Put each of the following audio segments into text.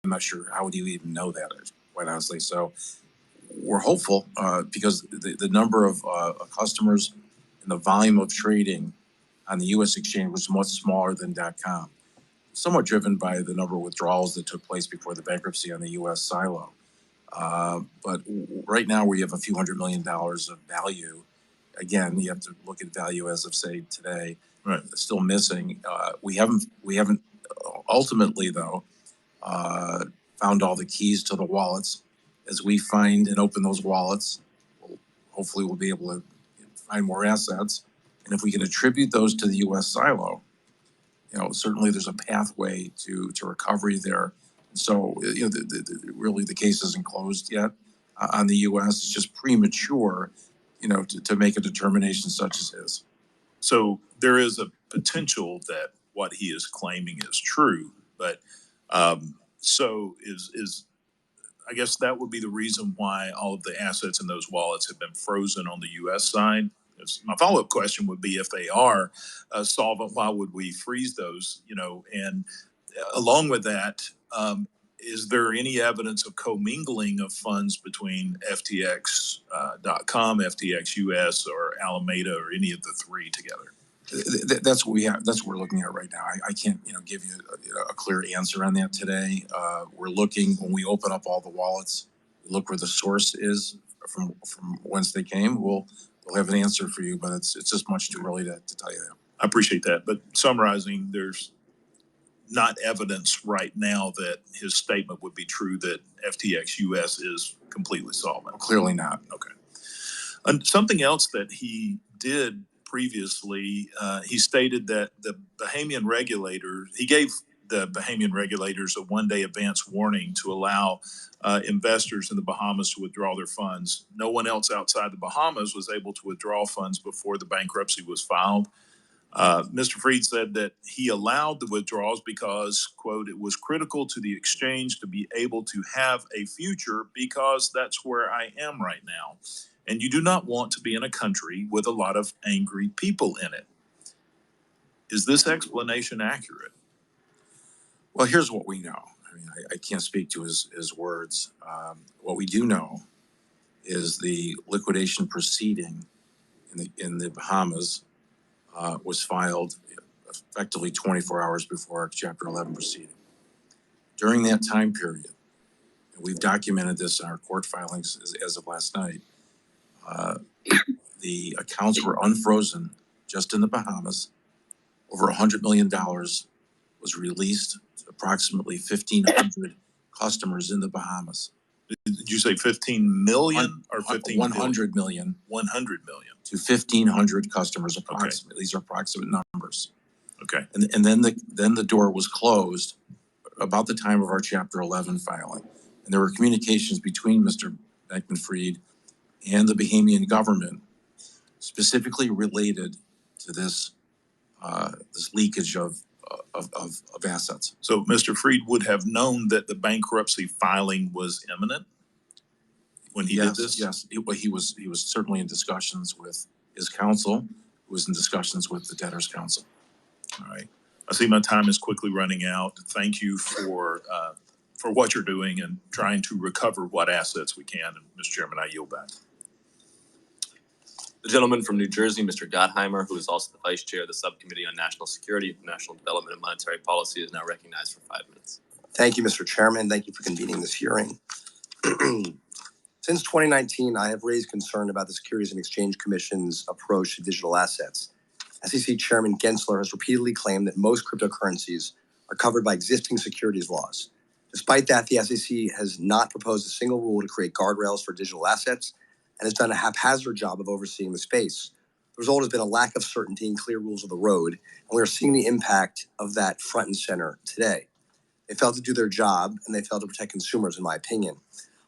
I'm not sure how would you even know that, quite honestly. So we're hopeful because the number of customers and the volume of trading on the U.S. exchange was much smaller than .com, somewhat driven by the number of withdrawals that took place before the bankruptcy on the U.S. silo. But right now we have a few $100 million of value. Again, you have to look at value as of, say, today. Right. Still missing. We haven't ultimately, though, found all the keys to the wallets. As we find and open those wallets, hopefully we'll be able to find more assets. And if we can attribute those to the U.S. silo, certainly there's a pathway to recovery there. So, really the case isn't closed yet on the U.S. It's just premature, to make a determination such as his. So there is a potential that what he is claiming is true, but so is I guess that would be the reason why all of the assets in those wallets have been frozen on the U.S. side. My follow-up question would be, if they are solvent, why would we freeze those? And along with that, is there any evidence of commingling of funds between FTX.com, FTX US, or Alameda, or any of the three together? That's what we have. That's what we're looking at right now. I can't, give you a clear answer on that today. We're looking, when we open up all the wallets, look where the source is from whence they came. We'll have an answer for you, but it's just much too early to tell you that. I appreciate that. But summarizing, there's not evidence right now that his statement would be true that FTX US is completely solvent. Clearly not. Okay. And something else that he did previously, he stated that the Bahamian regulators, he gave the Bahamian regulators a one-day advance warning to allow investors in the Bahamas to withdraw their funds. No one else outside the Bahamas was able to withdraw funds before the bankruptcy was filed. Mr. Freed said that he allowed the withdrawals because, quote, it was critical to the exchange to be able to have a future because that's where I am right now. And you do not want to be in a country with a lot of angry people in it. Is this explanation accurate? Well, here's what we know. I mean, I can't speak to his words. What we do know is the liquidation proceeding in the Bahamas was filed effectively 24 hours before our Chapter 11 proceeding. During that time period, and we've documented this in our court filings as of last night, the accounts were unfrozen just in the Bahamas. Over $100 million was released to approximately 1,500 customers in the Bahamas. Did you say 15 million or 15 100 million? 100 million. To 1,500 customers approximately. Okay. These are approximate numbers. Okay. And then the door was closed about the time of our Chapter 11 filing. And there were communications between Mr. Beckman-Fried and the Bahamian government specifically related to this leakage of assets. So Mr. Freed would have known that the bankruptcy filing was imminent when he did this? Yes, he was certainly in discussions with his counsel, who was in discussions with the debtors' counsel. All right. I see my time is quickly running out. Thank you for what you're doing and trying to recover what assets we can. And Mr. Chairman, I yield back. The gentleman from New Jersey, Mr. Gottheimer, who is also the Vice Chair of the Subcommittee on National Security, National Development, and Monetary Policy, is now recognized for 5 minutes. Thank you, Mr. Chairman. Thank you for convening this hearing. Since 2019, I have raised concern about the Securities and Exchange Commission's approach to digital assets. SEC Chairman Gensler has repeatedly claimed that most cryptocurrencies are covered by existing securities laws. Despite that, the SEC has not proposed a single rule to create guardrails for digital assets and has done a haphazard job of overseeing the space. The result has been a lack of certainty and clear rules of the road, and we are seeing the impact of that front and center today. They failed to do their job, and they failed to protect consumers, in my opinion.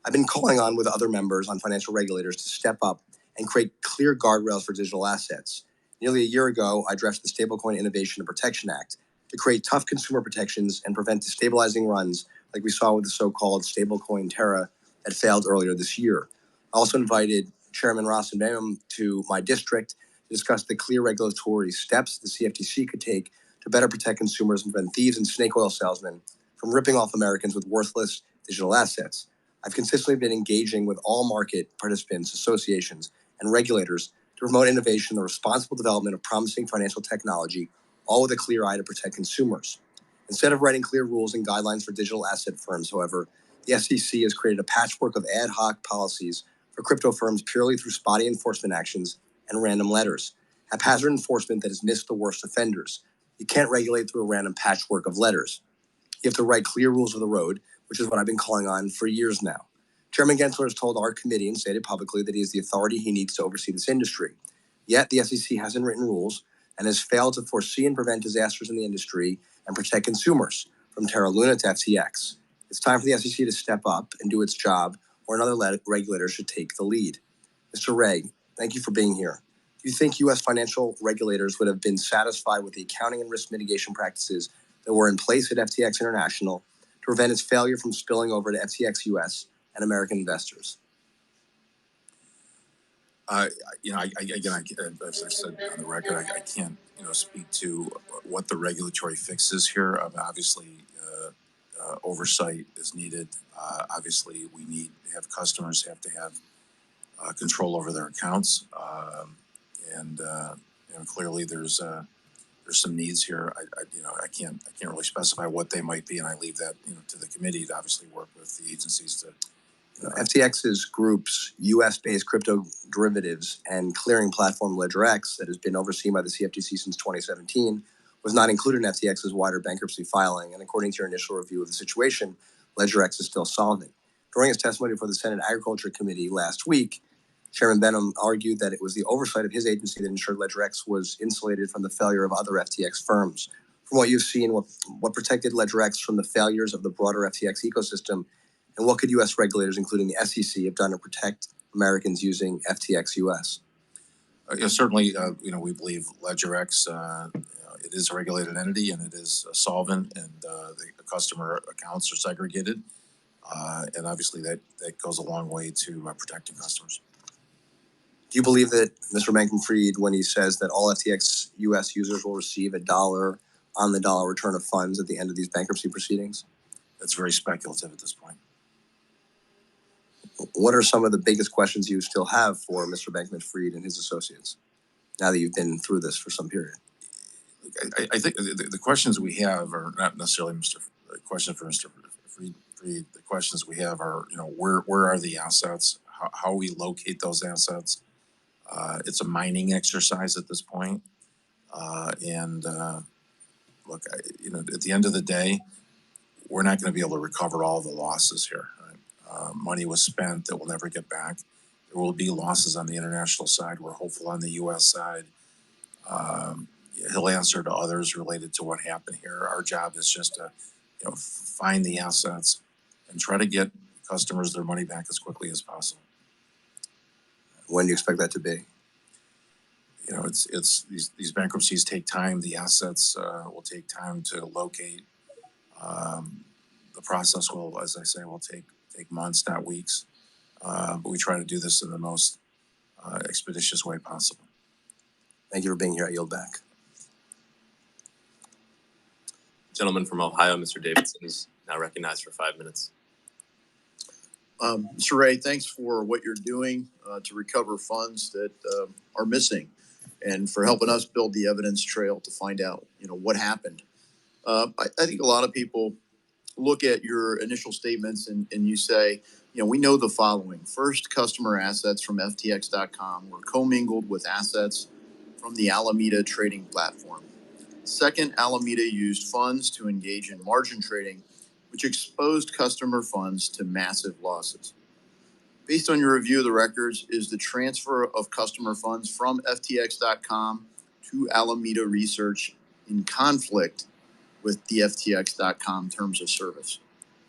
I've been calling on with other members on financial regulators to step up and create clear guardrails for digital assets. Nearly a year ago, I drafted the Stablecoin Innovation and Protection Act to create tough consumer protections and prevent destabilizing runs like we saw with the so-called stablecoin Terra that failed earlier this year. I also invited Chairman Rosenbaum to my district to discuss the clear regulatory steps the CFTC could take to better protect consumers and prevent thieves and snake oil salesmen from ripping off Americans with worthless digital assets. I've consistently been engaging with all market participants, associations, and regulators to promote innovation, the responsible development of promising financial technology, all with a clear eye to protect consumers. Instead of writing clear rules and guidelines for digital asset firms, however, the SEC has created a patchwork of ad hoc policies for crypto firms purely through spotty enforcement actions and random letters, haphazard enforcement that has missed the worst offenders. You can't regulate through a random patchwork of letters. You have to write clear rules of the road, which is what I've been calling on for years now. Chairman Gensler has told our committee and stated publicly that he has the authority he needs to oversee this industry. Yet the SEC hasn't written rules and has failed to foresee and prevent disasters in the industry and protect consumers from Terra Luna to FTX. It's time for the SEC to step up and do its job, or another regulator should take the lead. Mr. Ray, thank you for being here. Do you think U.S. financial regulators would have been satisfied with the accounting and risk mitigation practices that were in place at FTX International to prevent its failure from spilling over to FTX US and American investors? As I said on the record, I can't, speak to what the regulatory fix is here. Obviously, oversight is needed. Obviously, we need to have customers have to have control over their accounts, and clearly there's some needs here. I can't really specify what they might be, and I leave that to the committee to obviously work with the agencies to. FTX's group's U.S.-based crypto derivatives and clearing platform LedgerX, that has been overseen by the CFTC since 2017, was not included in FTX's wider bankruptcy filing. And according to your initial review of the situation, LedgerX is still solvent. During his testimony before the Senate Agriculture Committee last week, Chairman Benham argued that it was the oversight of his agency that ensured LedgerX was insulated from the failure of other FTX firms. From what you've seen, what protected LedgerX from the failures of the broader FTX ecosystem, and what could U.S. regulators, including the SEC, have done to protect Americans using FTX US? Certainly, we believe LedgerX, it is a regulated entity and it is solvent, and the customer accounts are segregated. And obviously that goes a long way to protecting customers. Do you believe that Mr. Bankman-Fried, when he says that all FTX US users will receive $1 on the dollar return of funds at the end of these bankruptcy proceedings? That's very speculative at this point. What are some of the biggest questions you still have for Mr. Bankman-Fried and his associates now that you've been through this for some period? I think the questions we have are not necessarily a question for Mr. Fried. The questions we have are, where are the assets? How we locate those assets? It's a mining exercise at this point. Look, at the end of the day, we're not going to be able to recover all the losses here. Right? Money was spent that we'll never get back. There will be losses on the international side. We're hopeful on the U.S. side. He'll answer to others related to what happened here. Our job is just to, find the assets and try to get customers their money back as quickly as possible. When do you expect that to be? It's these bankruptcies take time. The assets will take time to locate. The process will, as I say, will take months, not weeks. But we try to do this in the most expeditious way possible. Thank you for being here. I yield back. Gentleman from Ohio, Mr. Davidson, is now recognized for 5 minutes. Mr. Ray, thanks for what you're doing to recover funds that are missing, and for helping us build the evidence trail to find out, what happened. I think a lot of people look at your initial statements and you say, we know the following. First, customer assets from FTX.com were commingled with assets from the Alameda trading platform. Second, Alameda used funds to engage in margin trading, which exposed customer funds to massive losses. Based on your review of the records, is the transfer of customer funds from FTX.com to Alameda Research in conflict with the FTX.com terms of service?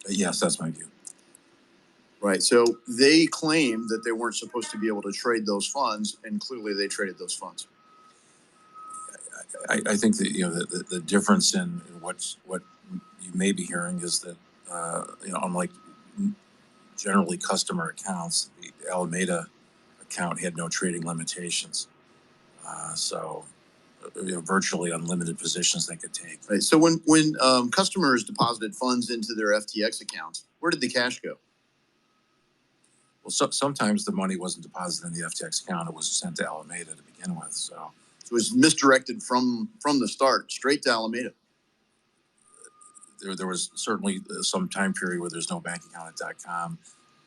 Yes, that's my view. Right. So they claim that they weren't supposed to be able to trade those funds, and clearly they traded those funds. I think that the difference in what you may be hearing is that unlike generally customer accounts, the Alameda account had no trading limitations. So virtually unlimited positions they could take. Right. So when customers deposited funds into their FTX accounts, where did the cash go? Well, sometimes the money wasn't deposited in the FTX account; it was sent to Alameda to begin with. So it was misdirected from the start, straight to Alameda. There was certainly some time period where there's no bank account at .com,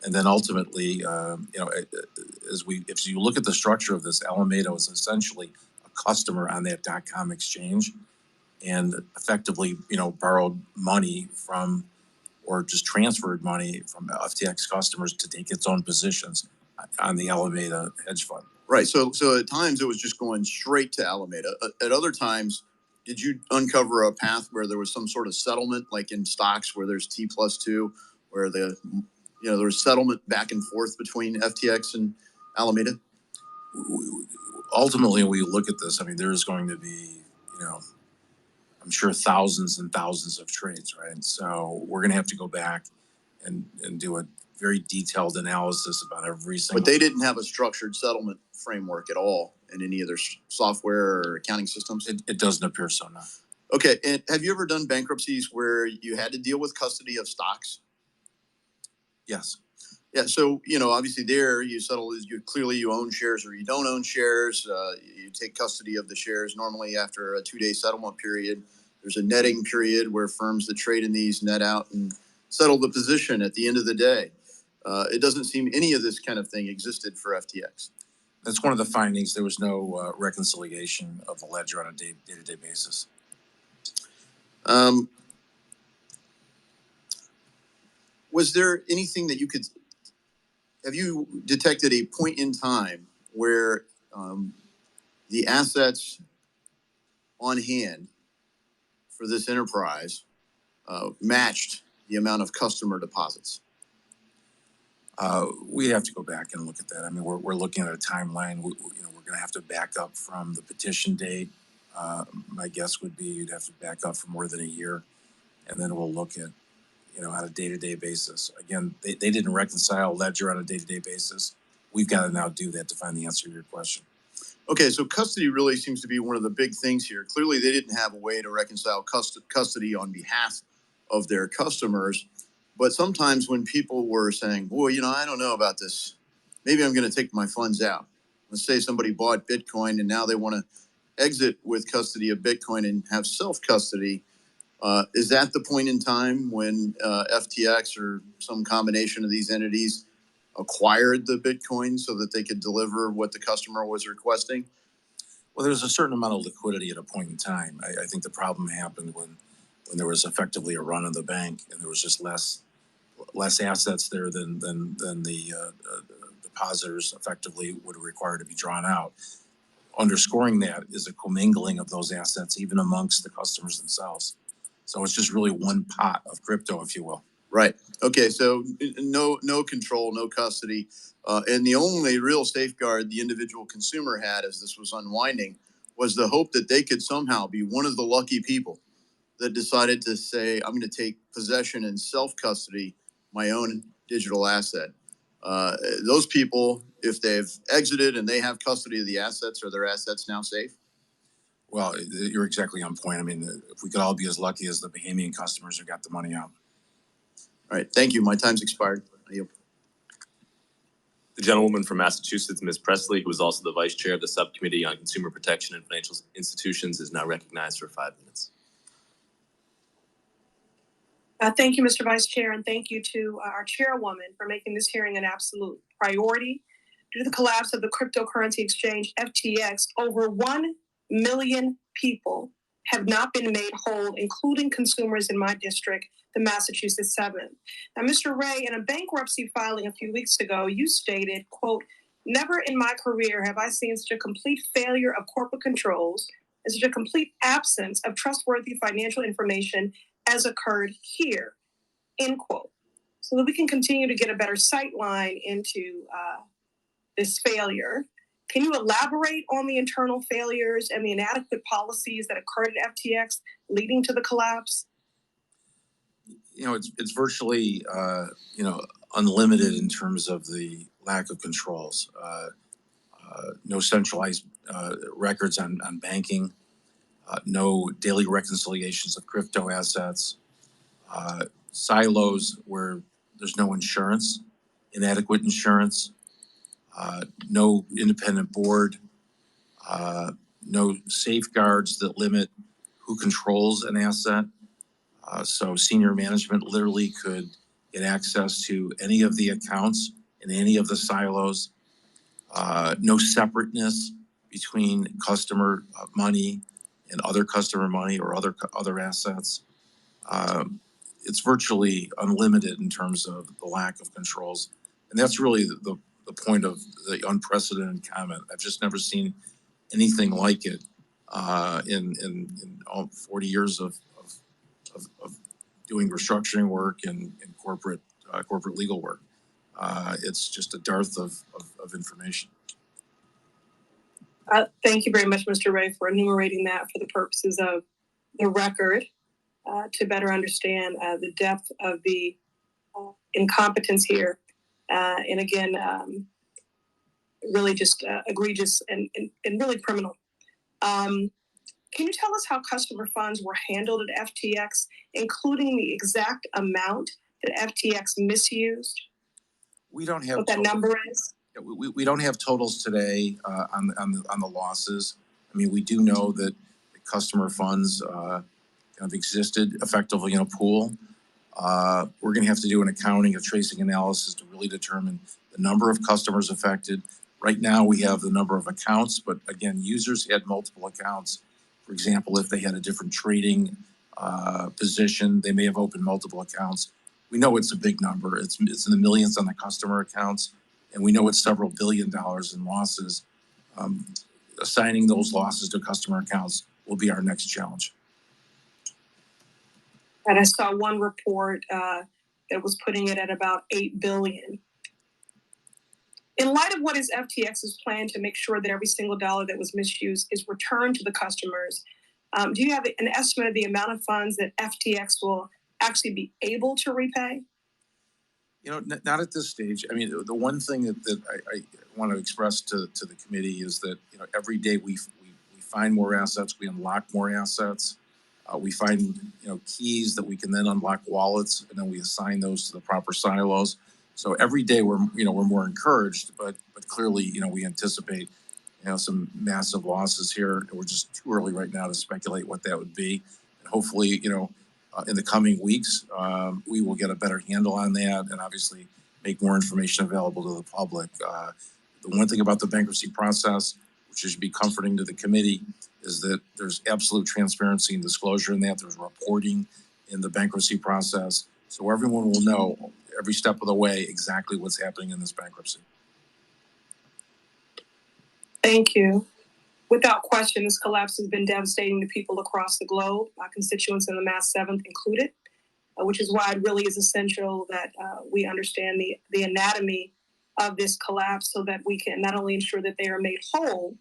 and then ultimately, if you look at the structure of this, Alameda was essentially a customer on that .com exchange, and effectively, borrowed money from, or just transferred money from FTX customers to take its own positions on the Alameda hedge fund. Right. So at times it was just going straight to Alameda. At other times, did you uncover a path where there was some sort of settlement, like in stocks where there's T+2, where there was settlement back and forth between FTX and Alameda? Ultimately, when we look at this, I mean, there's going to be, I'm sure thousands and thousands of trades, right? So we're going to have to go back and do a very detailed analysis about every single. But they didn't have a structured settlement framework at all in any of their software or accounting systems? It doesn't appear so, no. Okay, and have you ever done bankruptcies where you had to deal with custody of stocks? Yes. Yeah, so, obviously there you settle, you own shares or you don't own shares. You take custody of the shares normally after a 2-day settlement period. There's a netting period where firms that trade in these net out and settle the position at the end of the day. It doesn't seem any of this kind of thing existed for FTX. That's one of the findings. There was no reconciliation of the ledger on a day-to-day basis. Was there anything that have you detected a point in time where the assets on hand for this enterprise matched the amount of customer deposits? We have to go back and look at that. I mean, we're looking at a timeline. We're going to have to back up from the petition date. My guess would be you'd have to back up for more than a year, and then we'll look at, on a day-to-day basis. Again, they didn't reconcile ledger on a day-to-day basis. We've got to now do that to find the answer to your question. Okay, so custody really seems to be one of the big things here. Clearly, they didn't have a way to reconcile custody on behalf of their customers. But sometimes when people were saying, boy, I don't know about this, maybe I'm going to take my funds out. Let's say somebody bought Bitcoin and now they want to exit with custody of Bitcoin and have self-custody. Is that the point in time when FTX or some combination of these entities acquired the Bitcoin so that they could deliver what the customer was requesting? Well, there's a certain amount of liquidity at a point in time. I think the problem happened when there was effectively a run on the bank and there was just less assets there than the depositors effectively would require to be drawn out. Underscoring that is a commingling of those assets even amongst the customers themselves. So it's just really one pot of crypto, if you will. Right. Okay. So no control, no custody. And the only real safeguard the individual consumer had as this was unwinding was the hope that they could somehow be one of the lucky people that decided to say, I'm going to take possession and self-custody my own digital asset. Those people, if they've exited and they have custody of the assets, are their assets now safe? Well, you're exactly on point. I mean, if we could all be as lucky as the Bahamian customers who got the money out. All right. Thank you. My time's expired. The gentlewoman from Massachusetts, Ms. Presley, who is also the vice chair of the Subcommittee on Consumer Protection and Financial Institutions, is now recognized for 5 minutes. Thank you, Mr. Vice Chair, and thank you to our chairwoman for making this hearing an absolute priority. Due to the collapse of the cryptocurrency exchange FTX, over 1 million people have not been made whole, including consumers in my district, the Massachusetts 7th. Now, Mr. Ray, in a bankruptcy filing a few weeks ago, you stated, quote, "Never in my career have I seen such a complete failure of corporate controls and such a complete absence of trustworthy financial information as occurred here," end quote. So that we can continue to get a better sight line into this failure. Can you elaborate on the internal failures and the inadequate policies that occurred at FTX leading to the collapse? It's virtually, unlimited in terms of the lack of controls. No centralized records on banking. no daily reconciliations of crypto assets, silos where there's no insurance, inadequate insurance, no independent board, no safeguards that limit who controls an asset. So senior management literally could get access to any of the accounts in any of the silos. No separateness between customer money and other customer money or other assets. It's virtually unlimited in terms of the lack of controls. And that's really the point of the unprecedented comment. I've just never seen anything like it in all 40 years of doing restructuring work and corporate legal work. It's just a dearth of information. Thank you very much, Mr. Ray, for enumerating that for the purposes of the record, to better understand the depth of the incompetence here. And again, really just egregious and really criminal. Can you tell us how customer funds were handled at FTX, including the exact amount that FTX misused? We don't have what that number is. We don't have totals today on the losses. I mean, we do know that the customer funds have existed effectively in a pool. We're going to have to do an accounting, a tracing analysis to really determine the number of customers affected. Right now, we have the number of accounts, but again, users had multiple accounts. For example, if they had a different trading position, they may have opened multiple accounts. We know it's a big number. It's in the millions on the customer accounts, and we know it's several $1 billion in losses. Assigning those losses to customer accounts will be our next challenge. And I saw one report that was putting it at about $8 billion. In light of what is FTX's plan to make sure that every single dollar that was misused is returned to the customers, do you have an estimate of the amount of funds that FTX will actually be able to repay? You know, not at this stage. I mean, the one thing that I want to express to the committee is that, you know, every day we find more assets, we unlock more assets. We find, you know, keys that we can then unlock wallets, and then we assign those to the proper silos. So every day we're more encouraged, but clearly, you know, we anticipate, you know, some massive losses here. We're just too early right now to speculate what that would be. And hopefully, you know, in the coming weeks, we will get a better handle on that and obviously make more information available to the public. The one thing about the bankruptcy process, which should be comforting to the committee, is that there's absolute transparency and disclosure in that. There's reporting in the bankruptcy process. So everyone will know every step of the way exactly what's happening in this bankruptcy. Thank you. Without question, this collapse has been devastating to people across the globe, my constituents in the Mass 7th included, which is why it really is essential that we understand the anatomy of this collapse so that we can not only ensure that they are made whole,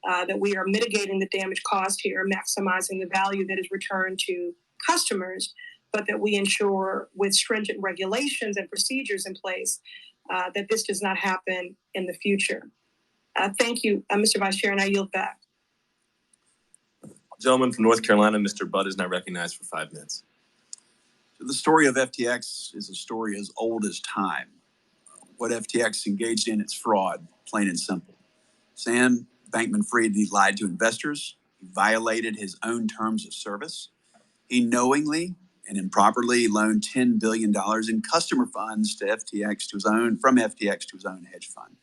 that we are mitigating the damage caused here, maximizing the value that is returned to customers, but that we ensure with stringent regulations and procedures in place that this does not happen in the future. Thank you, Mr. Vice Chair, and I yield back. Gentleman from North Carolina, Mr. Budd, is now recognized for 5 minutes. So the story of FTX is a story as old as time. What FTX engaged in, it's fraud, plain and simple. Sam Bankman-Fried, he lied to investors. He violated his own terms of service. He knowingly and improperly loaned $10 billion in customer funds to from FTX to his own hedge fund.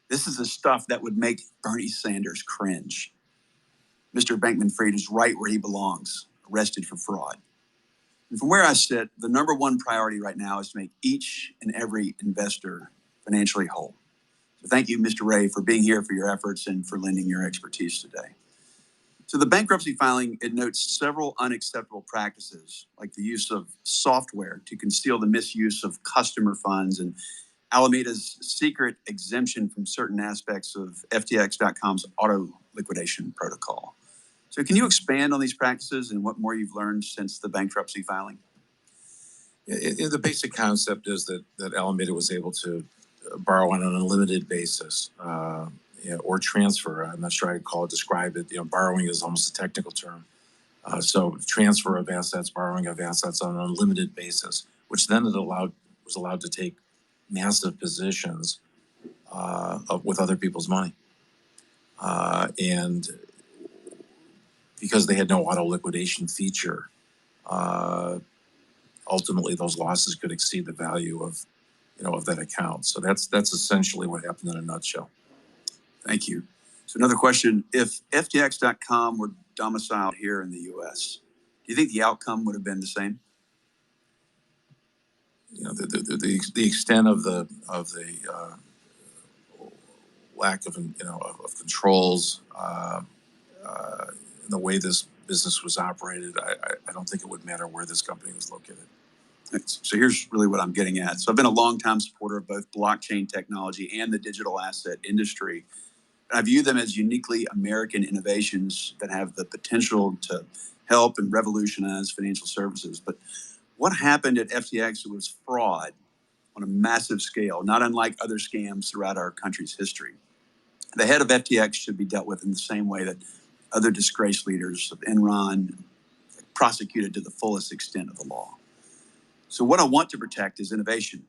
This is the stuff that would make Bernie Sanders cringe. Mr. Bankman-Fried is right where he belongs, arrested for fraud. And from where I sit, the number one priority right now is to make each and every investor financially whole. So thank you, Mr. Ray, for being here, for your efforts, and for lending your expertise today. So the bankruptcy filing, it notes several unacceptable practices, like the use of software to conceal the misuse of customer funds and Alameda's secret exemption from certain aspects of FTX.com's auto liquidation protocol. So can you expand on these practices and what more you've learned since the bankruptcy filing? The basic concept is that Alameda was able to borrow on an unlimited basis. or transfer. I'm not sure I'd describe it. Borrowing is almost a technical term. So transfer of assets, borrowing of assets on an unlimited basis, which then was allowed to take massive positions with other people's money. And because they had no auto liquidation feature, ultimately those losses could exceed the value of that account. So that's essentially what happened in a nutshell. Thank you. So another question: if FTX.com were domiciled here in the U.S., do you think the outcome would have been the same? The extent of the lack of of controls, the way this business was operated, I don't think it would matter where this company was located. So here's really what I'm getting at. So I've been a longtime supporter of both blockchain technology and the digital asset industry. I view them as uniquely American innovations that have the potential to help and revolutionize financial services. But what happened at FTX was fraud on a massive scale, not unlike other scams throughout our country's history. The head of FTX should be dealt with in the same way that other disgraced leaders of Enron prosecuted to the fullest extent of the law. So what I want to protect is innovation,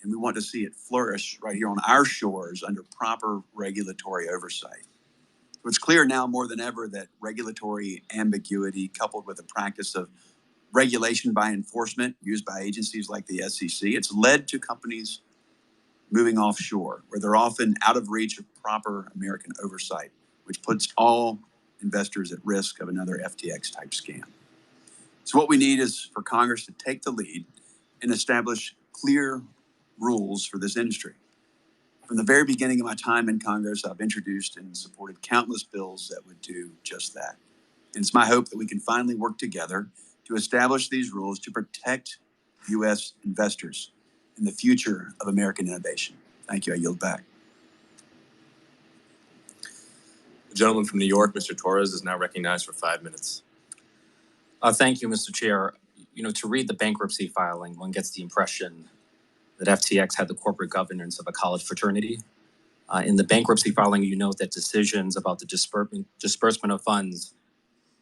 and we want to see it flourish right here on our shores under proper regulatory oversight. So it's clear now more than ever that regulatory ambiguity coupled with a practice of regulation by enforcement used by agencies like the SEC, it's led to companies moving offshore, where they're often out of reach of proper American oversight, which puts all investors at risk of another FTX-type scam. So what we need is for Congress to take the lead and establish clear rules for this industry. From the very beginning of my time in Congress, I've introduced and supported countless bills that would do just that. And it's my hope that we can finally work together to establish these rules to protect U.S. investors and the future of American innovation. Thank you. I yield back. The gentleman from New York, Mr. Torres, is now recognized for 5 minutes. Thank you, Mr. Chair. To read the bankruptcy filing, one gets the impression that FTX had the corporate governance of a college fraternity. In the bankruptcy filing, you note that decisions about the disbursement of funds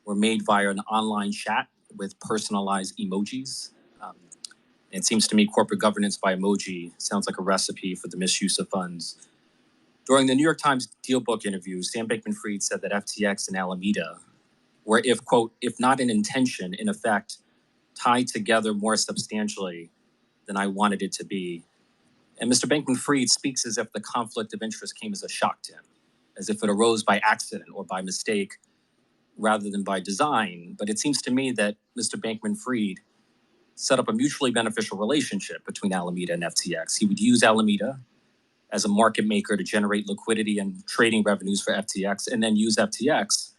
were made via an online chat with personalized emojis. It seems to me corporate governance by emoji sounds like a recipe for the misuse of funds. During the New York Times Deal Book interview, Sam Bankman-Fried said that FTX and Alameda were, if not in intention, in effect, tied together more substantially than I wanted it to be. And Mr. Bankman-Fried speaks as if the conflict of interest came as a shock to him, as if it arose by accident or by mistake rather than by design. But it seems to me that Mr. Bankman-Fried set up a mutually beneficial relationship between Alameda and FTX. He would use Alameda as a market maker to generate liquidity and trading revenues for FTX, and then use FTX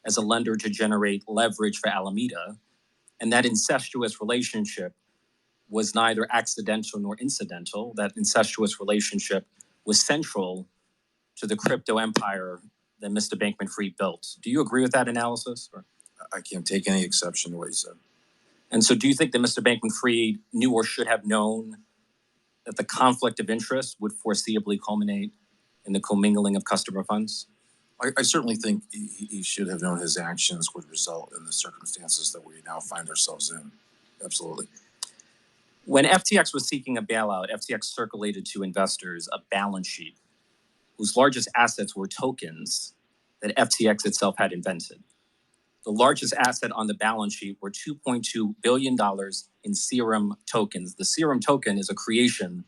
as a lender to generate leverage for Alameda. And that incestuous relationship was neither accidental nor incidental. That incestuous relationship was central to the crypto empire that Mr. Bankman-Fried built. Do you agree with that analysis? I can't take any exception to what he said. And so do you think that Mr. Bankman-Fried knew or should have known that the conflict of interest would foreseeably culminate in the commingling of customer funds? I certainly think he should have known his actions would result in the circumstances that we now find ourselves in. Absolutely. When FTX was seeking a bailout, FTX circulated to investors a balance sheet whose largest assets were tokens that FTX itself had invented. The largest asset on the balance sheet were $2.2 billion in Serum tokens. The Serum token is a creation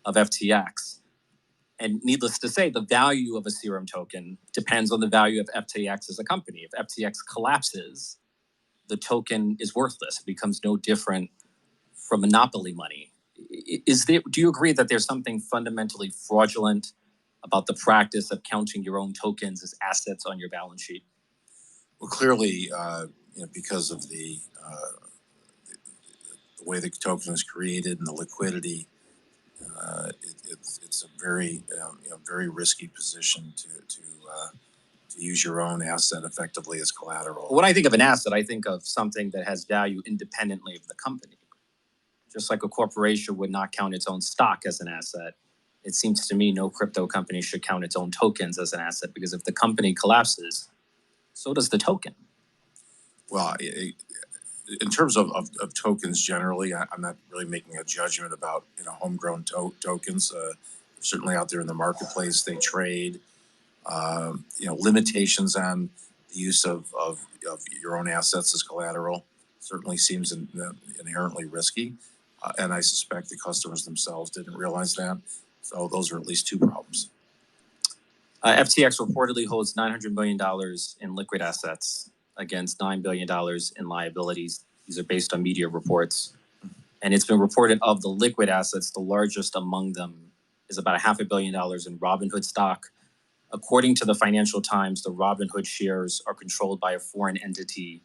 of FTX. And needless to say, the value of a Serum token depends on the value of FTX as a company. If FTX collapses, the token is worthless. It becomes no different from monopoly money. Do you agree that there's something fundamentally fraudulent about the practice of counting your own tokens as assets on your balance sheet? Well, clearly, because of the way the token is created and the liquidity, it's a very very risky position to use your own asset effectively as collateral. When I think of an asset, I think of something that has value independently of the company. Just like a corporation would not count its own stock as an asset, it seems to me no crypto company should count its own tokens as an asset, because if the company collapses, so does the token. Well, in terms of tokens generally, I'm not really making a judgment about, homegrown tokens. Certainly out there in the marketplace, they trade. Limitations on the use of your own assets as collateral certainly seems inherently risky. And I suspect the customers themselves didn't realize that. So those are at least two problems. FTX reportedly holds $900 million in liquid assets against $9 billion in liabilities. These are based on media reports. And it's been reported of the liquid assets, the largest among them is about $500 million in Robinhood stock. According to the Financial Times, the Robinhood shares are controlled by a foreign entity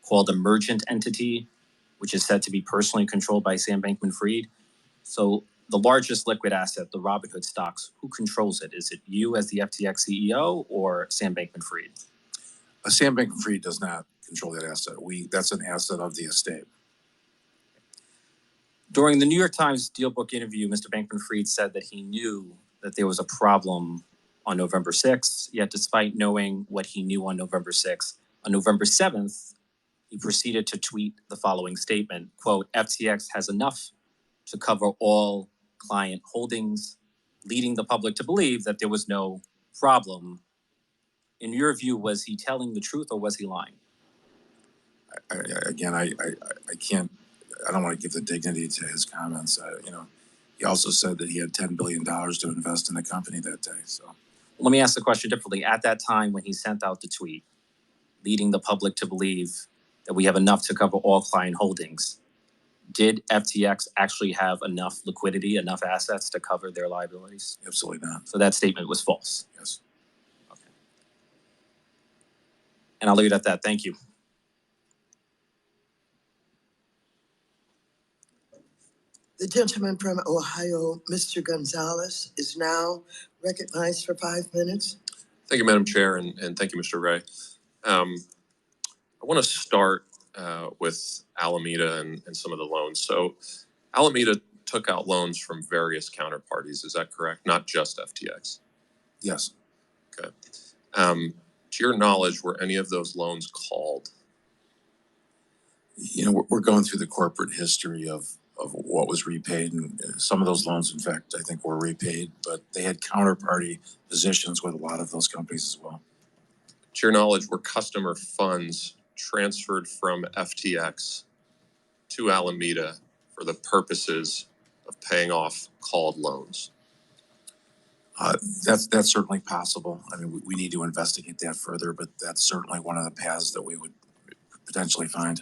called Emergent Entity, which is said to be personally controlled by Sam Bankman-Fried. So the largest liquid asset, the Robinhood stocks, who controls it? Is it you as the FTX CEO or Sam Bankman-Fried? Sam Bankman-Fried does not control that asset. That's an asset of the estate. During the New York Times DealBook interview, Mr. Bankman-Fried said that he knew that there was a problem on November 6th, yet despite knowing what he knew on November 6th, on November 7th, he proceeded to tweet the following statement, quote, FTX has enough to cover all client holdings, leading the public to believe that there was no problem. In your view, was he telling the truth or was he lying? I can't, I don't want to give the dignity to his comments. He also said that he had $10 billion to invest in the company that day. So let me ask the question differently. At that time, when he sent out the tweet, leading the public to believe that we have enough to cover all client holdings, did FTX actually have enough liquidity, enough assets to cover their liabilities? Absolutely not. So that statement was false? Yes. Okay. And I'll leave it at that. Thank you. The gentleman from Ohio, Mr. Gonzalez, is now recognized for 5 minutes. Thank you, Madam Chair, and thank you, Mr. Ray. I want to start with Alameda and some of the loans. So Alameda took out loans from various counterparties. Is that correct? Not just FTX? Yes. Okay. To your knowledge, were any of those loans called? We're going through the corporate history of what was repaid, and some of those loans, in fact, I think were repaid, but they had counterparty positions with a lot of those companies as well. To your knowledge, were customer funds transferred from FTX to Alameda for the purposes of paying off called loans? That's certainly possible. I mean, we need to investigate that further, but that's certainly one of the paths that we would potentially find.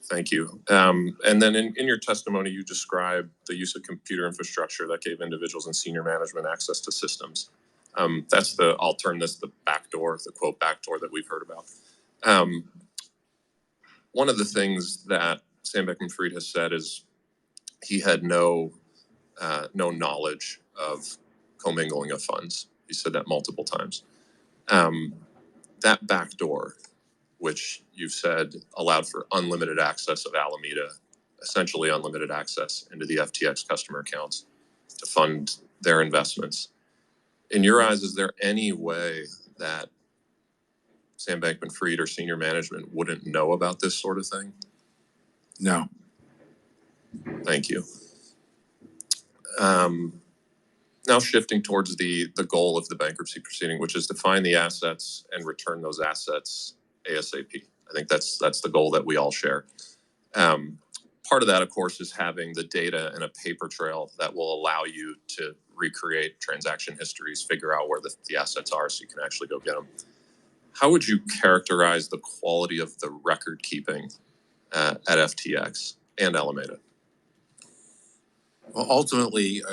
Thank you. And then in your testimony, you described the use of computer infrastructure that gave individuals in senior management access to systems. I'll term this the backdoor, the quote backdoor that we've heard about. One of the things that Sam Bankman-Fried has said is he had no knowledge of commingling of funds. He said that multiple times. That backdoor, which you've said allowed for unlimited access of Alameda, essentially unlimited access into the FTX customer accounts to fund their investments. In your eyes, is there any way that Sam Bankman-Fried or senior management wouldn't know about this sort of thing? No. Thank you. Now shifting towards the goal of the bankruptcy proceeding, which is to find the assets and return those assets ASAP. I think that's the goal that we all share. Part of that, of course, is having the data and a paper trail that will allow you to recreate transaction histories, figure out where the assets are so you can actually go get them. How would you characterize the quality of the record keeping at FTX and Alameda? Well, ultimately,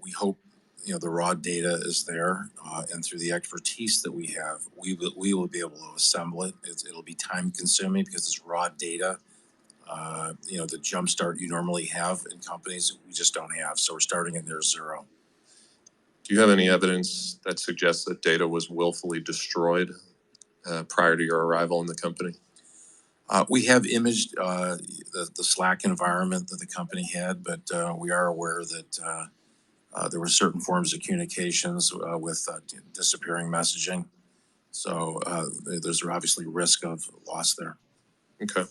we hope the raw data is there, and through the expertise that we have, we will be able to assemble it. It'll be time consuming because it's raw data. The jumpstart you normally have in companies, we just don't have. So we're starting at near zero. Do you have any evidence that suggests that data was willfully destroyed prior to your arrival in the company? We have imaged the Slack environment that the company had, but we are aware that There were certain forms of communications with disappearing messaging. So there's obviously risk of loss there. Okay.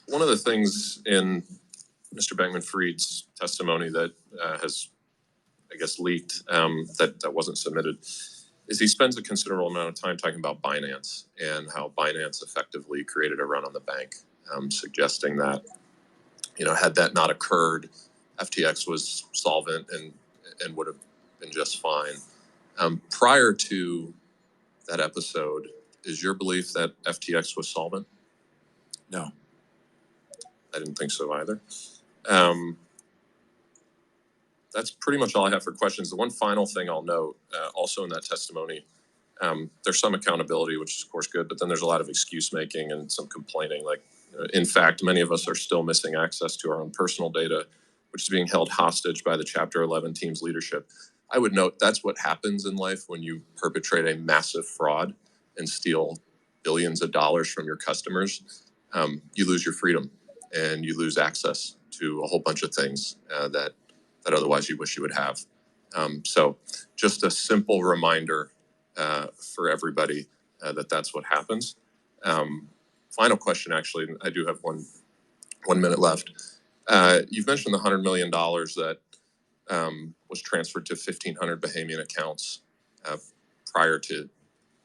One of the things in Mr. Bankman-Fried's testimony that has, I guess, leaked that wasn't submitted is he spends a considerable amount of time talking about Binance and how Binance effectively created a run on the bank, suggesting that, you know, had that not occurred, FTX was solvent and would have been just fine. Prior to that episode, is your belief that FTX was solvent? No. I didn't think so either. That's pretty much all I have for questions. The one final thing I'll note, also in that testimony, there's some accountability, which is of course good, but then there's a lot of excuse making and some complaining. Like, in fact, many of us are still missing access to our own personal data, which is being held hostage by the Chapter 11 team's leadership. I would note that's what happens in life when you perpetrate a massive fraud and steal billions of dollars from your customers. You lose your freedom and you lose access to a whole bunch of things that otherwise you wish you would have. So just a simple reminder for everybody that that's what happens. Final question, actually, I do have one minute left. You've mentioned the $100 million that was transferred to 1,500 Bahamian accounts prior to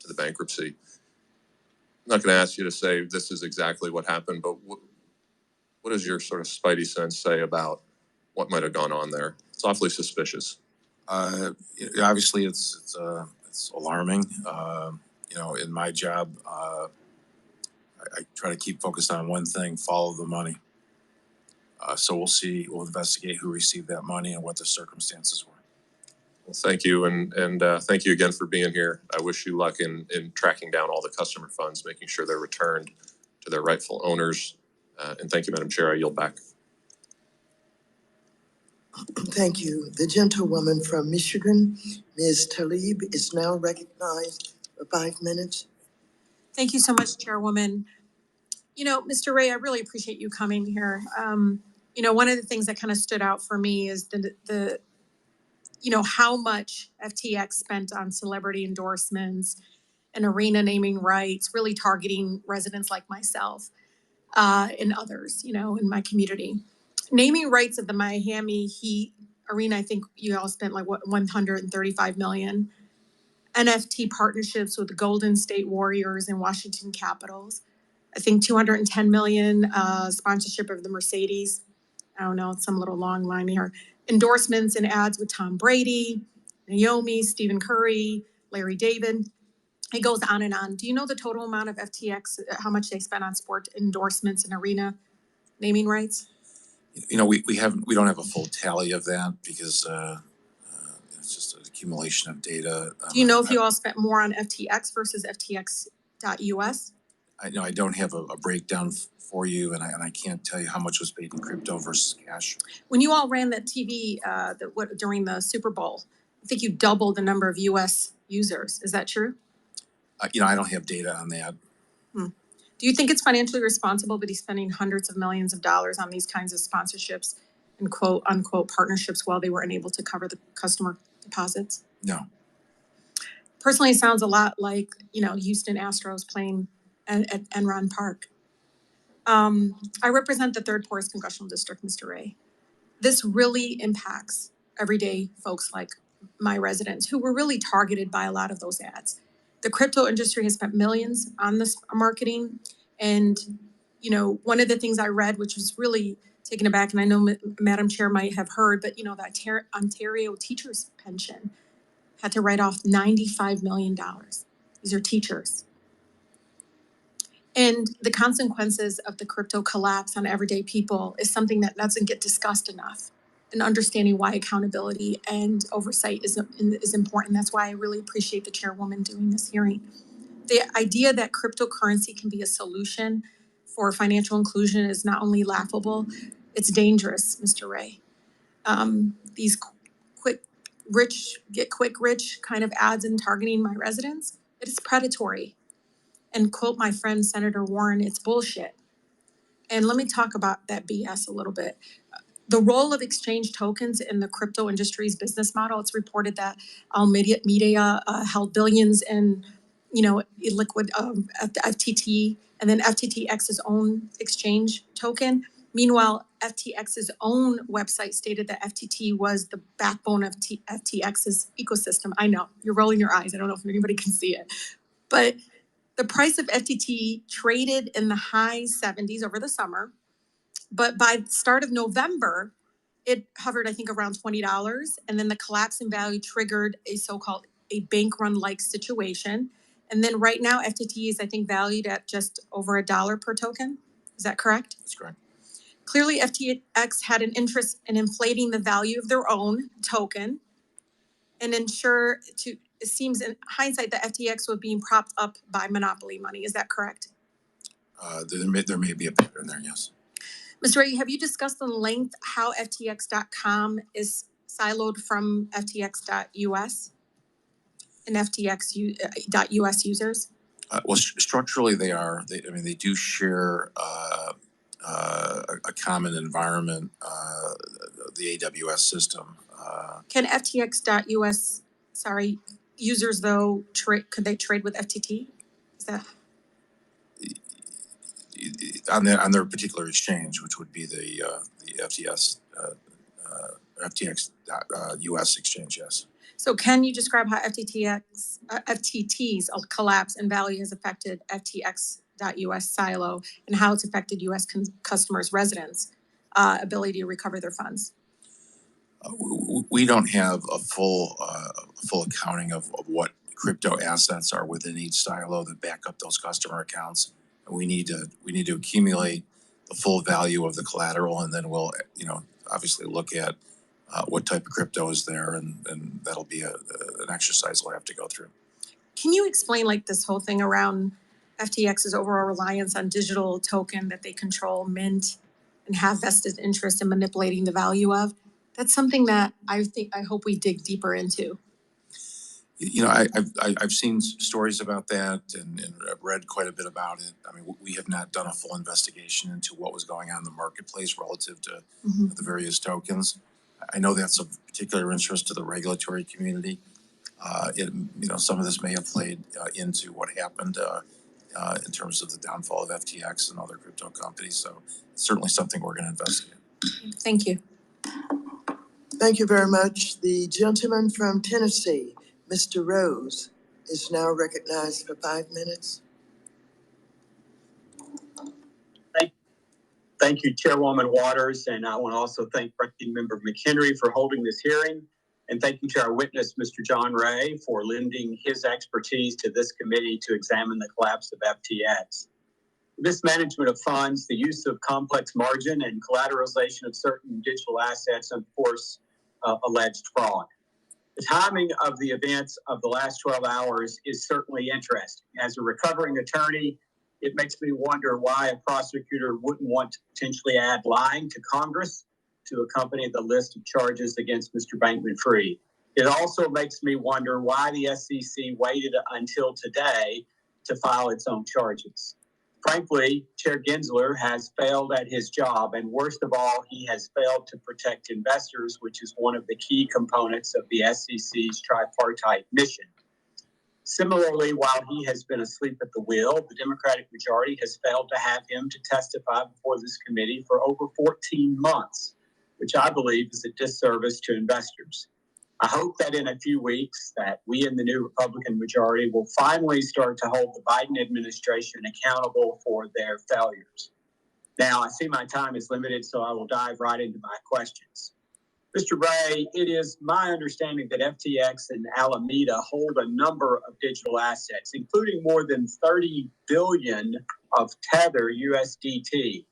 the bankruptcy. I'm not going to ask you to say this is exactly what happened, but what does your sort of spidey sense say about what might have gone on there? It's awfully suspicious. Obviously, it's alarming. You know, in my job, I try to keep focused on one thing: follow the money. So we'll see. We'll investigate who received that money and what the circumstances were. Well, thank you, and thank you again for being here. I wish you luck in tracking down all the customer funds, making sure they're returned to their rightful owners. And thank you, Madam Chair. I yield back. Thank you. The gentlewoman from Michigan, Ms. Talib, is now recognized for 5 minutes. Thank you so much, Chairwoman. You know, Mr. Ray, I really appreciate you coming here. You know, one of the things that kind of stood out for me is the you know, how much FTX spent on celebrity endorsements and arena naming rights, really targeting residents like myself and others, you know, in my community. Naming rights of the Miami Heat arena, I think you all spent like what, $135 million. NFT partnerships with the Golden State Warriors and Washington Capitals. I think 210 million sponsorship of the Mercedes. I don't know, it's some little long line here. Endorsements and ads with Tom Brady, Naomi, Stephen Curry, Larry David. It goes on and on. Do you know the total amount of FTX, how much they spent on sport endorsements and arena naming rights? You know, we don't have a full tally of that because it's just an accumulation of data. Do you know if you all spent more on FTX versus FTX.us? I know I don't have a breakdown for you, and I can't tell you how much was paid in crypto versus cash. When you all ran that TV during the Super Bowl, I think you doubled the number of U.S. users. Is that true? You know, I don't have data on that. Do you think it's financially responsible to be spending hundreds of millions of dollars on these kinds of sponsorships and quote unquote partnerships while they were unable to cover the customer deposits? No. Personally, it sounds a lot like, you know, Houston Astros playing at Enron Park. I represent the third poorest congressional district, Mr. Ray. This really impacts everyday folks like my residents who were really targeted by a lot of those ads. The crypto industry has spent millions on this marketing. And, you know, one of the things I read, which was really taken aback, and I know Madam Chair might have heard, but, you know, the Ontario teachers pension had to write off $95 million. These are teachers. And the consequences of the crypto collapse on everyday people is something that doesn't get discussed enough. And understanding why accountability and oversight is important. That's why I really appreciate the chairwoman doing this hearing. The idea that cryptocurrency can be a solution for financial inclusion is not only laughable, it's dangerous, Mr. Ray. These quick rich kind of ads and targeting my residents, it is predatory. And quote my friend Senator Warren, it's bullshit. And let me talk about that BS a little bit. the role of exchange tokens in the crypto industry's business model. It's reported that Media held billions in, illiquid FTT, and then FTTX's own exchange token. Meanwhile, FTX's own website stated that FTT was the backbone of FTX's ecosystem. I know, you're rolling your eyes. I don't know if anybody can see it. But the price of FTT traded in the high 70s over the summer. But by the start of November, it hovered, I think, around $20. And then the collapse in value triggered a so-called a bank run-like situation. And then right now, FTT is, I think, valued at just over $1 per token. Is that correct? That's correct. Clearly, FTX had an interest in inflating the value of their own token and it seems in hindsight that FTX was being propped up by monopoly money. Is that correct? There may be a pattern there, yes. Mr. Ray, have you discussed in length how FTX.com is siloed from FTX.us and FTX.us users? Well, structurally they are. They do share a common environment, the AWS system. Can FTX.us, users though, could they trade with FTT? Is that? On their particular exchange, which would be the FTX.us exchange, yes. So can you describe how FTT's collapse and value has affected FTX.us silo and how it's affected US customers' residents' ability to recover their funds? We don't have a full accounting of what crypto assets are within each silo that back up those customer accounts. We need to accumulate the full value of the collateral, and then we'll obviously look at what type of crypto is there, and that'll be an exercise we'll have to go through. Can you explain this whole thing around FTX's overall reliance on digital token that they control, mint, and have vested interest in manipulating the value of? That's something that I hope we dig deeper into. I've seen stories about that and I've read quite a bit about it. We have not done a full investigation into what was going on in the marketplace relative to the various tokens. I know that's of particular interest to the regulatory community. Some of this may have played into what happened in terms of the downfall of FTX and other crypto companies. So it's certainly something we're going to investigate. Thank you. Thank you very much. The gentleman from Tennessee, Mr. Rose, is now recognized for 5 minutes. Thank you, Chairwoman Waters, and I want to also thank Ranking Member McHenry for holding this hearing. And thank you to our witness, Mr. John Ray, for lending his expertise to this committee to examine the collapse of FTX. Mismanagement of funds, the use of complex margin, and collateralization of certain digital assets, and of course, alleged fraud. The timing of the events of the last 12 hours is certainly interesting. As a recovering attorney, it makes me wonder why a prosecutor wouldn't want to potentially add lying to Congress to accompany the list of charges against Mr. Bankman-Fried. It also makes me wonder why the SEC waited until today to file its own charges. Frankly, Chair Gensler has failed at his job, and worst of all, he has failed to protect investors, which is one of the key components of the SEC's tripartite mission. Similarly, while he has been asleep at the wheel, the Democratic majority has failed to have him to testify before this committee for over 14 months, which I believe is a disservice to investors. I hope that in a few weeks that we in the new Republican majority will finally start to hold the Biden administration accountable for their failures. Now, I see my time is limited, so I will dive right into my questions. Mr. Ray, it is my understanding that FTX and Alameda hold a number of digital assets, including more than 30 billion of Tether USDT.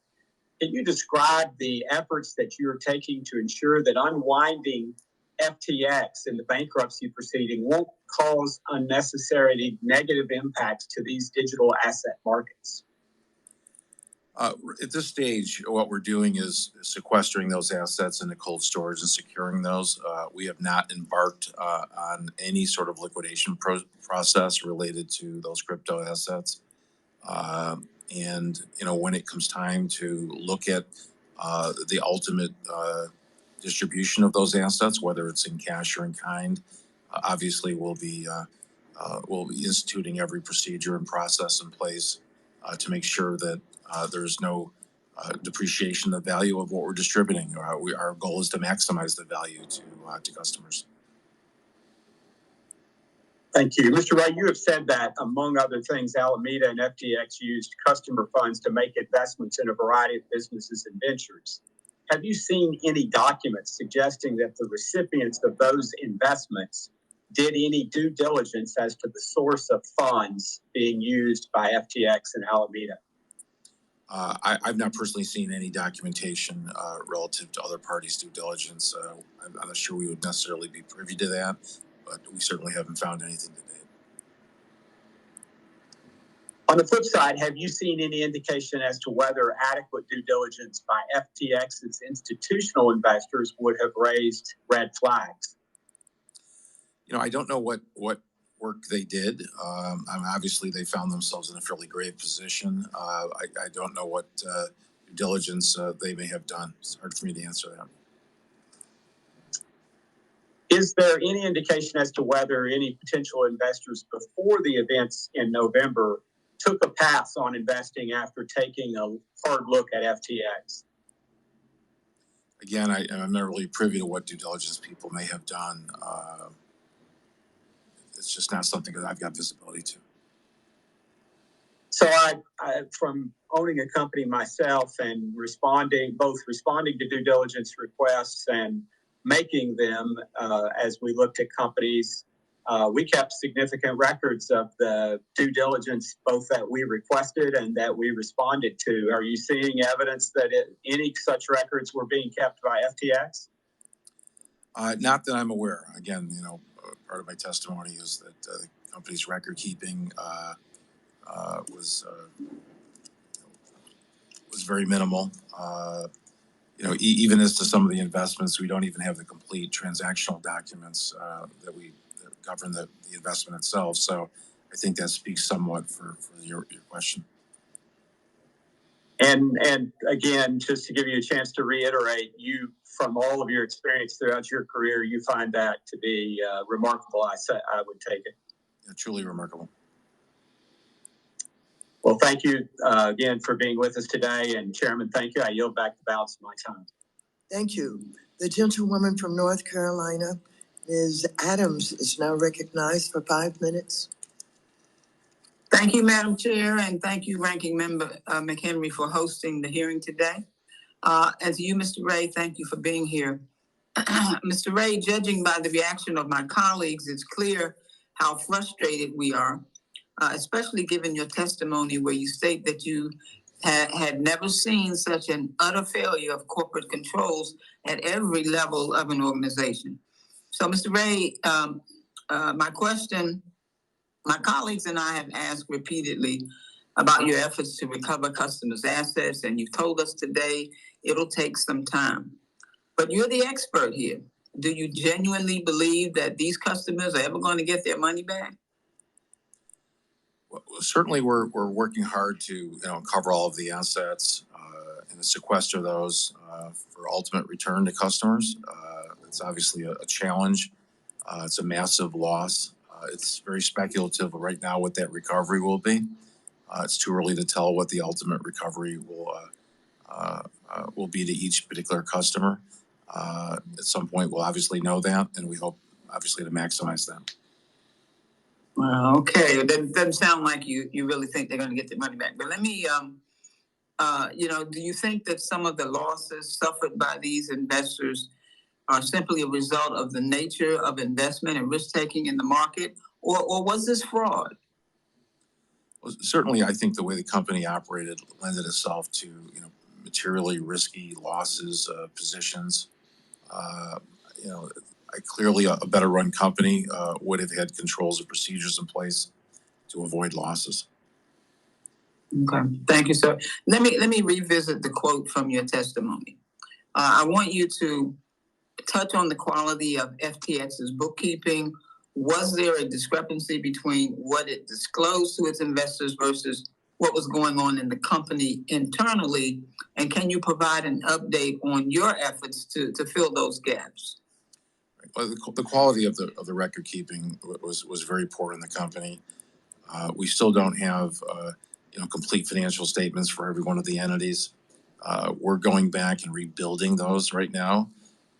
Can you describe the efforts that you're taking to ensure that unwinding FTX in the bankruptcy proceeding won't cause unnecessary negative impacts to these digital asset markets? At this stage, what we're doing is sequestering those assets into cold storage and securing those. We have not embarked on any sort of liquidation process related to those crypto assets. And when it comes time to look at The ultimate distribution of those assets, whether it's in cash or in kind, obviously we'll be instituting every procedure and process in place to make sure that there's no depreciation of the value of what we're distributing. Our goal is to maximize the value to customers. Thank you. Mr. Ray, you have said that, among other things, Alameda and FTX used customer funds to make investments in a variety of businesses and ventures. Have you seen any documents suggesting that the recipients of those investments did any due diligence as to the source of funds being used by FTX and Alameda? I've not personally seen any documentation relative to other parties' due diligence. I'm not sure we would necessarily be privy to that, but we certainly haven't found anything to date. On the flip side, have you seen any indication as to whether adequate due diligence by FTX's institutional investors would have raised red flags? I don't know what work they did. Obviously, they found themselves in a fairly grave position. I don't know what due diligence they may have done. It's hard for me to answer that. Is there any indication as to whether any potential investors before the events in November took a pass on investing after taking a hard look at FTX? Again, I'm not really privy to what due diligence people may have done. It's just not something that I've got visibility to. So I from owning a company myself and responding to due diligence requests and making them as we looked at companies, we kept significant records of the due diligence, both that we requested and that we responded to. Are you seeing evidence that any such records were being kept by FTX? Not that I'm aware. Again, part of my testimony is that the company's record keeping was very minimal. Even as to some of the investments, we don't even have the complete transactional documents that govern the investment itself. So I think that speaks somewhat for your question. And again, just to give you a chance to reiterate, you, from all of your experience throughout your career, you find that to be remarkable. I would take it. Yeah, truly remarkable. Well, thank you again for being with us today. And Chairman, thank you. I yield back the balance of my time. Thank you. The gentlewoman from North Carolina, Ms. Adams, is now recognized for 5 minutes. Thank you, Madam Chair, and thank you, Ranking Member McHenry, for hosting the hearing today. And to you, Mr. Ray, thank you for being here. Mr. Ray, judging by the reaction of my colleagues, it's clear how frustrated we are, especially given your testimony where you state that you had never seen such an utter failure of corporate controls at every level of an organization. So, Mr. Ray, my colleagues and I have asked repeatedly about your efforts to recover customers' assets, and you've told us today it'll take some time. But you're the expert here. Do you genuinely believe that these customers are ever going to get their money back? Well, certainly, we're working hard to cover all of the assets and sequester those for ultimate return to customers. It's obviously a challenge. It's a massive loss. It's very speculative right now what that recovery will be. It's too early to tell what the ultimate recovery will be to each particular customer. At some point, we'll obviously know that, and we hope obviously to maximize that. Well, okay, it doesn't sound like you really think they're going to get their money back. But let me, do you think that some of the losses suffered by these investors are simply a result of the nature of investment and risk-taking in the market, or was this fraud? Well, certainly, I think the way the company operated lended itself to materially risky losses, positions. Clearly a better run company would have had controls and procedures in place to avoid losses. Okay, thank you, sir. Let me revisit the quote from your testimony. I want you to touch on the quality of FTX's bookkeeping. Was there a discrepancy between what it disclosed to its investors versus what was going on in the company internally? And can you provide an update on your efforts to fill those gaps? Well, the quality of the record keeping was very poor in the company. We still don't have complete financial statements for every one of the entities. We're going back and rebuilding those right now.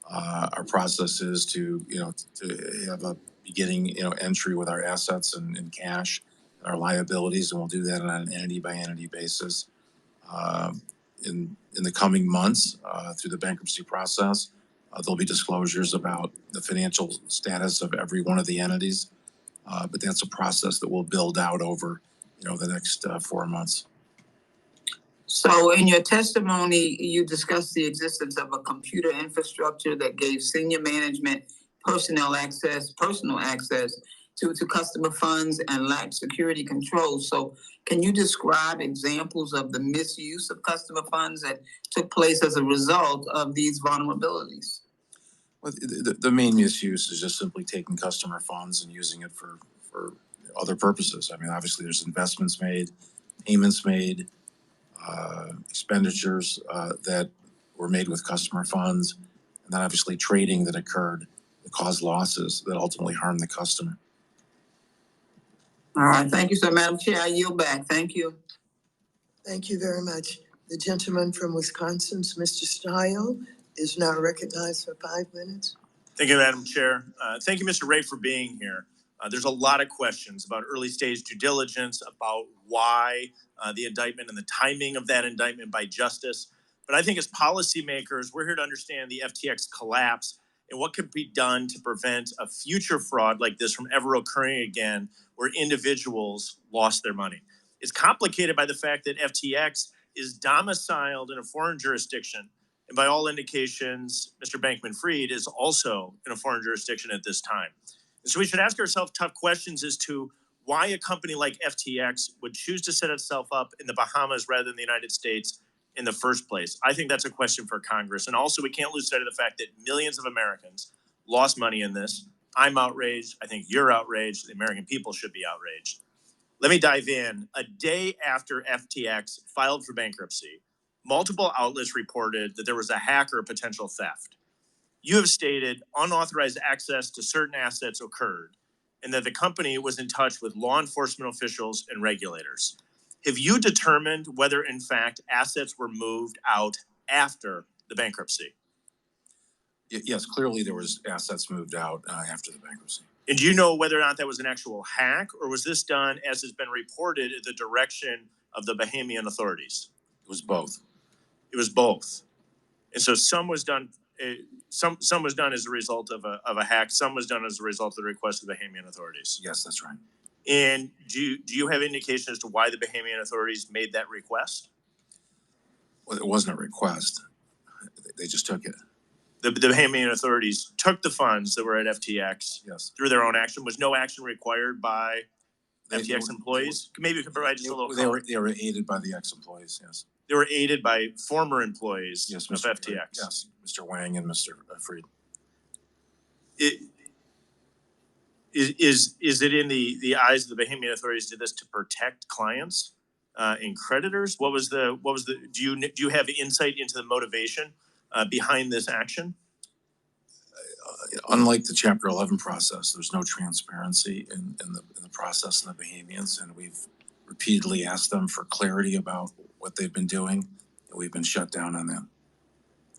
Our process is to have a beginning entry with our assets and cash, and our liabilities, and we'll do that on an entity by entity basis. In the coming months, through the bankruptcy process, there'll be disclosures about the financial status of every one of the entities. But that's a process that we'll build out over the next 4 months. So in your testimony, you discussed the existence of a computer infrastructure that gave senior management personal access to customer funds and lacked security controls. So can you describe examples of the misuse of customer funds that took place as a result of these vulnerabilities? Well, the main misuse is just simply taking customer funds and using it for other purposes. I mean, obviously there's investments made, payments made, expenditures that were made with customer funds, and then obviously trading that occurred that caused losses that ultimately harmed the customer. All right, thank you, sir. Madam Chair, I yield back. Thank you. Thank you very much. The gentleman from Wisconsin, Mr. Stile, is now recognized for 5 minutes. Thank you, Madam Chair. Thank you, Mr. Ray, for being here. There's a lot of questions about early stage due diligence, about why the indictment and the timing of that indictment by justice. But I think as policymakers, we're here to understand the FTX collapse and what could be done to prevent a future fraud like this from ever occurring again, where individuals lost their money. It's complicated by the fact that FTX is domiciled in a foreign jurisdiction. And by all indications, Mr. Bankman-Fried is also in a foreign jurisdiction at this time. And so we should ask ourselves tough questions as to why a company like FTX would choose to set itself up in the Bahamas rather than the United States in the first place. I think that's a question for Congress. And also, we can't lose sight of the fact that millions of Americans lost money in this. I'm outraged. I think you're outraged. The American people should be outraged. Let me dive in. A day after FTX filed for bankruptcy, multiple outlets reported that there was a hack or a potential theft. You have stated unauthorized access to certain assets occurred and that the company was in touch with law enforcement officials and regulators. Have you determined whether, in fact, assets were moved out after the bankruptcy? Yes, clearly there was assets moved out after the bankruptcy. And do you know whether or not that was an actual hack, or was this done, as has been reported, at the direction of the Bahamian authorities? It was both. It was both. And so some was done. Some was done as a result of a hack. Some was done as a result of the request of the Bahamian authorities. Yes, that's right. And do you have indication as to why the Bahamian authorities made that request? Well, it wasn't a request. They just took it. The Bahamian authorities took the funds that were at FTX through their own action. Was no action required by FTX employees? Maybe you could provide just a little color. They were aided by the ex-employees, yes. They were aided by former employees of FTX. Yes, Mr. Wang and Mr. Fried. Is it in the eyes of the Bahamian authorities did this to protect clients and creditors? What was the do you have insight into the motivation behind this action? Unlike the Chapter 11 process, there's no transparency in the process of the Bahamians, and we've repeatedly asked them for clarity about what they've been doing, and we've been shut down on that.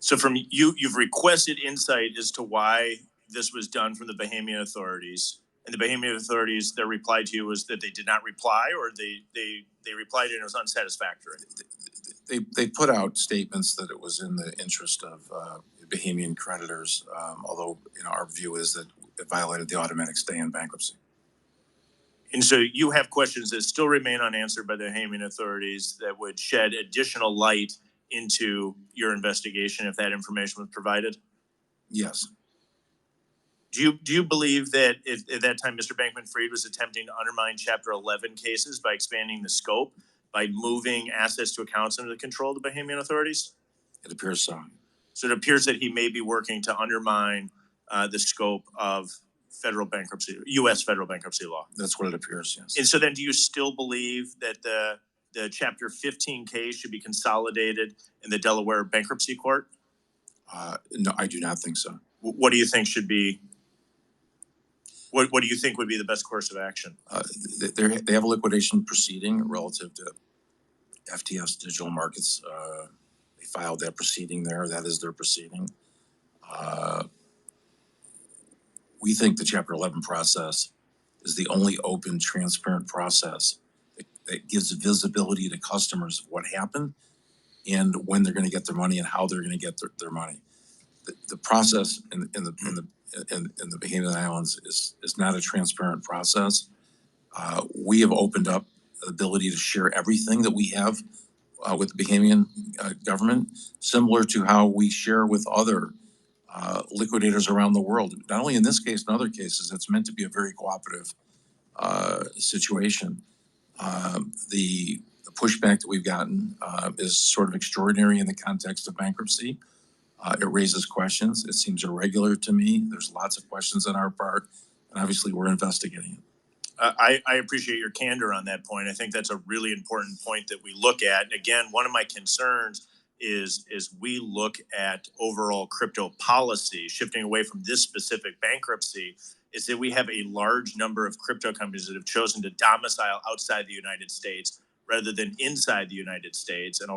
So from you've requested insight as to why this was done from the Bahamian authorities, and the Bahamian authorities, their reply to you was that they did not reply, or they replied and it was unsatisfactory. They put out statements that it was in the interest of Bahamian creditors, although our view is that it violated the automatic stay in bankruptcy. And so you have questions that still remain unanswered by the Bahamian authorities that would shed additional light into your investigation if that information was provided? Yes. Do you believe that at that time Mr. Bankman-Fried was attempting to undermine Chapter 11 cases by expanding the scope, by moving assets to accounts under the control of the Bahamian authorities? It appears so. So it appears that he may be working to undermine the scope of federal bankruptcy, U.S. federal bankruptcy law. That's what it appears, yes. And so then do you still believe that the the Chapter 15 case should be consolidated in the Delaware Bankruptcy Court? No, I do not think so. What do you think should be? What do you think would be the best course of action? They have a liquidation proceeding relative to FTS Digital Markets. They filed that proceeding there. That is their proceeding. We think the Chapter 11 process is the only open, transparent process that gives visibility to customers of what happened and when they're going to get their money and how they're going to get their money. The process in the Bahamian Islands is not a transparent process. We have opened up the ability to share everything that we have with the Bahamian government, similar to how we share with other liquidators around the world. Not only in this case, in other cases, it's meant to be a very cooperative situation. The pushback that we've gotten is sort of extraordinary in the context of bankruptcy. It raises questions. It seems irregular to me. There's lots of questions on our part, and obviously we're investigating it. I appreciate your candor on that point. I think that's a really important point that we look at. And again, one of my concerns is we look at overall crypto policy, shifting away from this specific bankruptcy, is that we have a large number of crypto companies that have chosen to domicile outside the United States rather than inside the United States, and a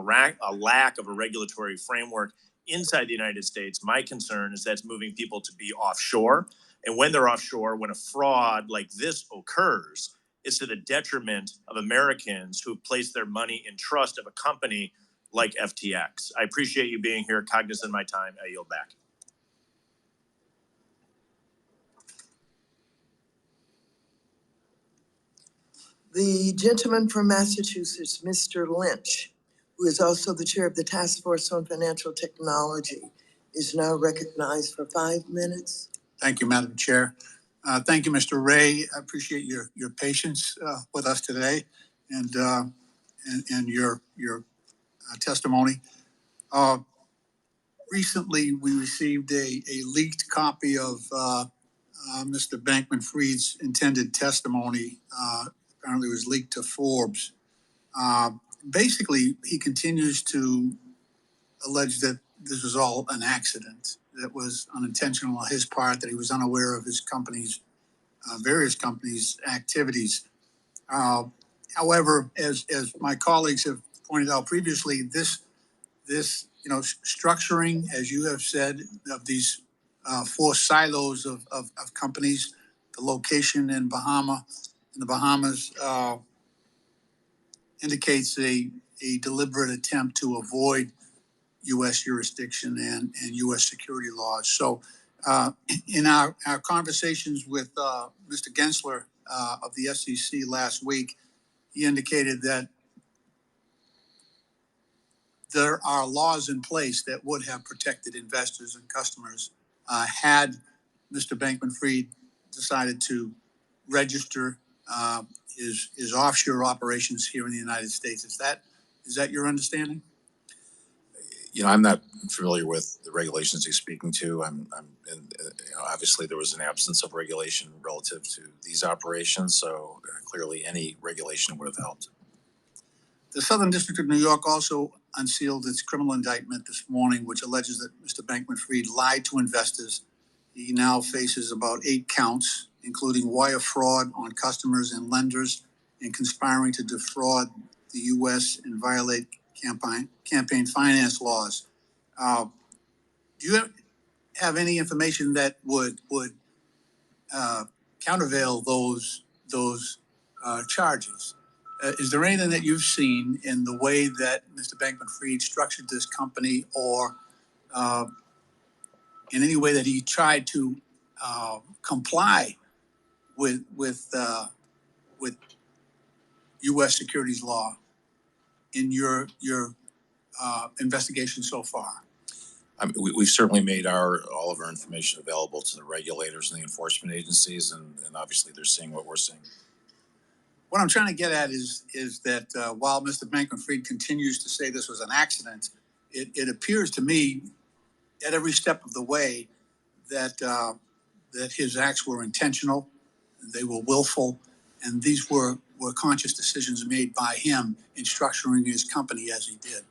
lack of a regulatory framework inside the United States. My concern is that's moving people to be offshore. And when they're offshore, when a fraud like this occurs, it's to the detriment of Americans who place their money in trust of a company like FTX. I appreciate you being here, cognizant of my time. I yield back. The gentleman from Massachusetts, Mr. Lynch, who is also the chair of the Task Force on Financial Technology, is now recognized for 5 minutes. Thank you, Madam Chair. Thank you, Mr. Ray. I appreciate your patience with us today and your testimony. Recently, we received a leaked copy of Mr. Bankman-Fried's intended testimony. Apparently, it was leaked to Forbes. Basically, he continues to allege that this was all an accident, that was unintentional on his part, that he was unaware of his company's, various companies' activities. However, as my colleagues have pointed out previously, this structuring, as you have said, of these 4 silos of companies, the location in the Bahamas, indicates a deliberate attempt to avoid U.S. jurisdiction and U.S. security laws. So in our conversations with Mr. Gensler of the SEC last week, he indicated that there are laws in place that would have protected investors and customers had Mr. Bankman-Fried decided to register his offshore operations here in the United States. Is that your understanding? I'm not familiar with the regulations he's speaking to. Obviously there was an absence of regulation relative to these operations, so clearly any regulation would have helped. The Southern District of New York also unsealed its criminal indictment this morning, which alleges that Mr. Bankman-Fried lied to investors. He now faces about 8 counts, including wire fraud on customers and lenders and conspiring to defraud the U.S. and violate campaign finance laws. Do you have any information that would countervail those charges? Is there anything that you've seen in the way that Mr. Bankman-Fried structured this company, or in any way that he tried to comply with U.S. securities law in your investigation so far? We've certainly made all of our information available to the regulators and the enforcement agencies, and obviously they're seeing what we're seeing. What I'm trying to get at is that while Mr. Bankman-Fried continues to say this was an accident, it appears to me at every step of the way that his acts were intentional, they were willful, and these were were conscious decisions made by him in structuring his company as he did.